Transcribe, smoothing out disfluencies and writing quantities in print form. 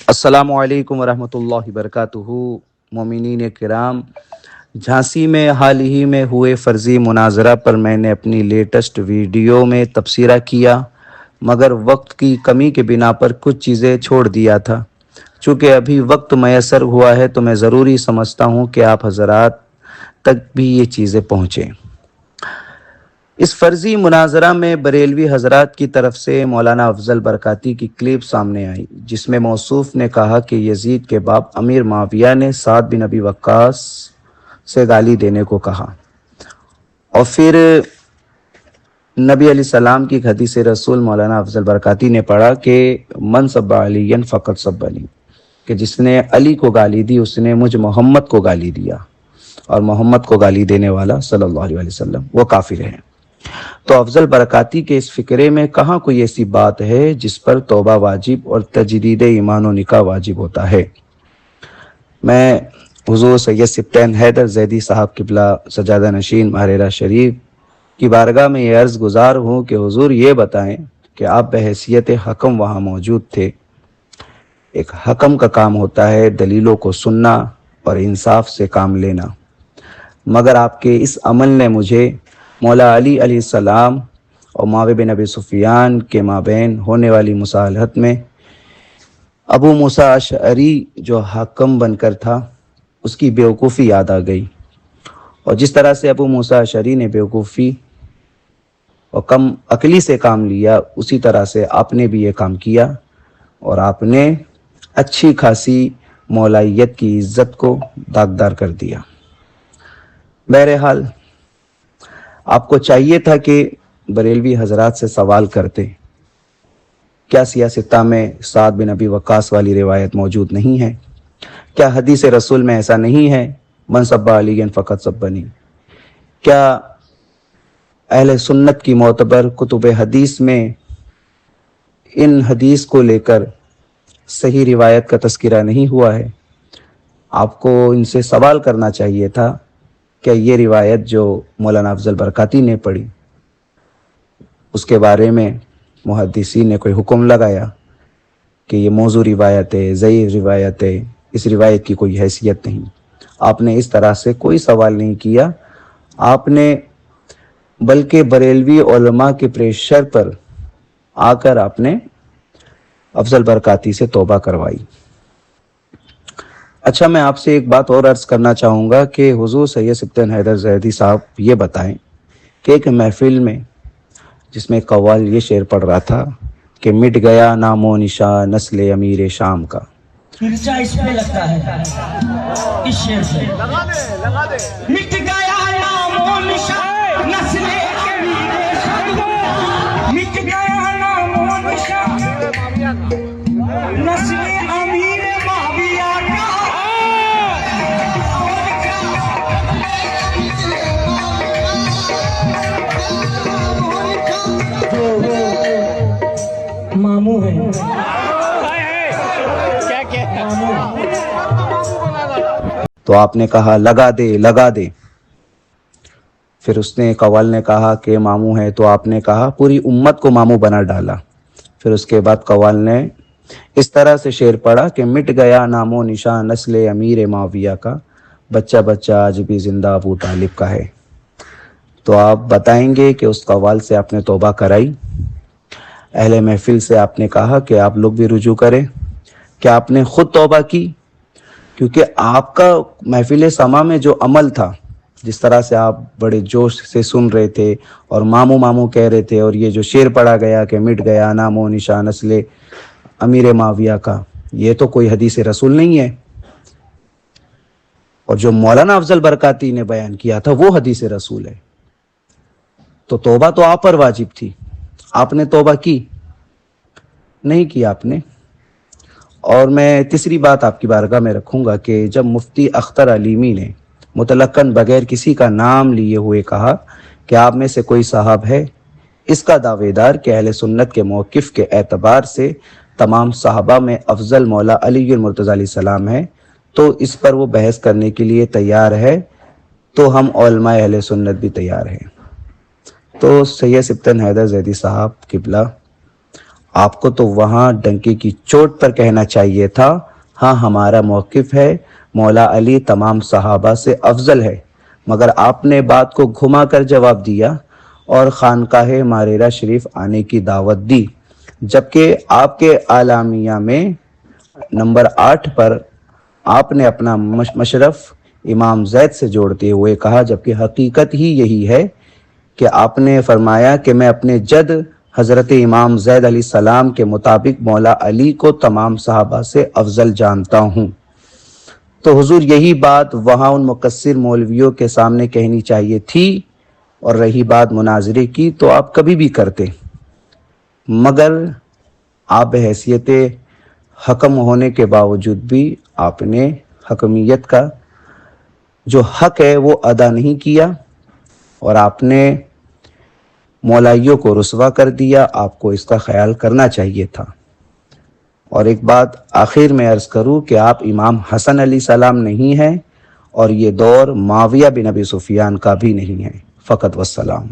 السلام علیکم ورحمۃ اللہ وبرکاتہ۔ مومنین کرام، جھانسی میں حال ہی میں ہوئے فرضی مناظرہ پر میں نے اپنی لیٹسٹ ویڈیو میں تبصرہ کیا، مگر وقت کی کمی کے بنا پر کچھ چیزیں چھوڑ دیا تھا۔ چونکہ ابھی وقت میسر ہوا ہے تو میں ضروری سمجھتا ہوں کہ آپ حضرات تک بھی یہ چیزیں پہنچیں۔ اس فرضی مناظرہ میں بریلوی حضرات کی طرف سے مولانا افضل برکاتی کی کلپ سامنے آئی، جس میں موصوف نے کہا کہ یزید کے باپ امیر معاویہ نے سعد بن ابی وقاص سے گالی دینے کو کہا، اور پھر نبی علیہ السلام کی حدیث رسول مولانا افضل برکاتی نے پڑھا کہ من سب علی فقط سبنی، کہ جس نے علی کو گالی دی اس نے مجھ محمد کو گالی دیا، اور محمد کو گالی دینے والا صلی اللہ علیہ وسلم وہ کافر ہے۔ تو افضل برکاتی کے اس فکرے میں کہاں کوئی ایسی بات ہے جس پر توبہ واجب اور تجدید ایمان و نکاح واجب ہوتا ہے؟ میں حضور سید سبطین حیدر زیدی صاحب قبلہ سجادہ نشین مہررہ شریف کی بارگاہ میں یہ عرض گزار ہوں کہ حضور یہ بتائیں کہ آپ بحیثیت حکم وہاں موجود تھے۔ ایک حکم کا کام ہوتا ہے دلیلوں کو سننا اور انصاف سے کام لینا، مگر آپ کے اس عمل نے مجھے مولا علی علیہ السلام اور معاویہ بن ابی سفیان کے مابین ہونے والی مصالحت میں ابو موسیٰ اشعری جو حاکم بن کر تھا اس کی بیوقوفی یاد آ گئی، اور جس طرح سے ابو موسیٰ اشعری نے بیوقوفی اور کم عقلی سے کام لیا، اسی طرح سے آپ نے بھی یہ کام کیا، اور آپ نے اچھی خاصی مولائیت کی عزت کو داغدار کر دیا۔ بہرحال آپ کو چاہیے تھا کہ بریلوی حضرات سے سوال کرتے، کیا سیاستہ میں سعد بن ابی وقاص والی روایت موجود نہیں ہے؟ کیا حدیث رسول میں ایسا نہیں ہے من سب علی فقط سبنی؟ کیا اہل سنت کی معتبر کتب حدیث میں ان حدیث کو لے کر صحیح روایت کا تذکرہ نہیں ہوا ہے؟ آپ کو ان سے سوال کرنا چاہیے تھا کہ یہ روایت جو مولانا افضل برکاتی نے پڑھی اس کے بارے میں محدثین نے کوئی حکم لگایا کہ یہ موضوع روایت ہے، ضعیف روایت ہے، اس روایت کی کوئی حیثیت نہیں؟ آپ نے اس طرح سے کوئی سوال نہیں کیا، آپ نے بلکہ بریلوی علماء کے پریشر پر آ کر آپ نے افضل برکاتی سے توبہ کروائی۔ اچھا، میں آپ سے ایک بات اور عرض کرنا چاہوں گا کہ حضور سید سبطین حیدر زیدی صاحب یہ بتائیں کہ ایک محفل میں جس میں قوال یہ شعر پڑھ رہا تھا کہ مٹ گیا نام و نشان نسل امیر شام کا، پرچا اس پہ لگتا ہے اس شعر سے، مٹ گیا نام و نشان نسل امیر شام کا، مٹ گیا نام و نشان نسل امیر معاویہ کا، ماموں ہے تو آپ نے کہا لگا دے لگا دے۔ پھر اس نے قوال نے کہا کہ ماموں ہے، تو آپ نے کہا پوری امت کو ماموں بنا ڈالا۔ پھر اس کے بعد قوال نے اس طرح سے شعر پڑھا کہ مٹ گیا نام و نشان نسل امیر معاویہ کا، بچہ بچہ آج بھی زندہ ابو طالب کا ہے۔ تو آپ بتائیں گے کہ اس قوال سے آپ نے توبہ کرائی؟ اہل محفل سے آپ نے کہا کہ آپ لوگ بھی رجوع کریں؟ کیا آپ نے خود توبہ کی؟ کیونکہ آپ کا محفل سما میں جو عمل تھا، جس طرح سے آپ بڑے جوش سے سن رہے تھے اور ماموں ماموں کہہ رہے تھے، اور یہ جو شعر پڑھا گیا کہ مٹ گیا نام و نشان نسل امیر معاویہ کا، یہ تو کوئی حدیث رسول نہیں ہے، اور جو مولانا افضل برکاتی نے بیان کیا تھا وہ حدیث رسول ہے۔ تو توبہ تو آپ پر واجب تھی، آپ نے توبہ کی نہیں کی آپ نے؟ اور میں تیسری بات آپ کی بارگاہ میں رکھوں گا کہ جب مفتی اختر علیمی نے مطلقاً بغیر کسی کا نام لیے ہوئے کہا کہ آپ میں سے کوئی صاحب ہے اس کا دعوے دار کہ اہل سنت کے موقف کے اعتبار سے تمام صحابہ میں افضل مولا علی المرتضیٰ علیہ السلام ہے، تو اس پر وہ بحث کرنے کے لیے تیار ہے، تو ہم علماء اہل سنت بھی تیار ہیں۔ تو سید سبطین حیدر زیدی صاحب قبلہ آپ کو تو وہاں ڈنکے کی چوٹ پر کہنا چاہیے تھا ہاں ہمارا موقف ہے مولا علی تمام صحابہ سے افضل ہے، مگر آپ نے بات کو گھما کر جواب دیا اور خانقاہ ماریرہ شریف آنے کی دعوت دی، جبکہ آپ کے اعلامیہ میں نمبر 8 پر آپ نے اپنا مشرف امام زید سے جوڑتے ہوئے کہا، جبکہ حقیقت ہی یہی ہے کہ آپ نے فرمایا کہ میں اپنے جد حضرت امام زید علیہ السلام کے مطابق مولا علی کو تمام صحابہ سے افضل جانتا ہوں۔ تو حضور یہی بات وہاں ان مقصر مولویوں کے سامنے کہنی چاہیے تھی، اور رہی بات مناظرے کی تو آپ کبھی بھی کرتے، مگر آپ بحیثیت حکم ہونے کے باوجود بھی آپ نے حکمیت کا جو حق ہے وہ ادا نہیں کیا، اور آپ نے مولائیوں کو رسوا کر دیا۔ آپ کو اس کا خیال کرنا چاہیے تھا۔ اور ایک بات آخر میں عرض کروں کہ آپ امام حسن علیہ السلام نہیں ہیں، اور یہ دور معاویہ بن ابی سفیان کا بھی نہیں ہے۔ فقط والسلام۔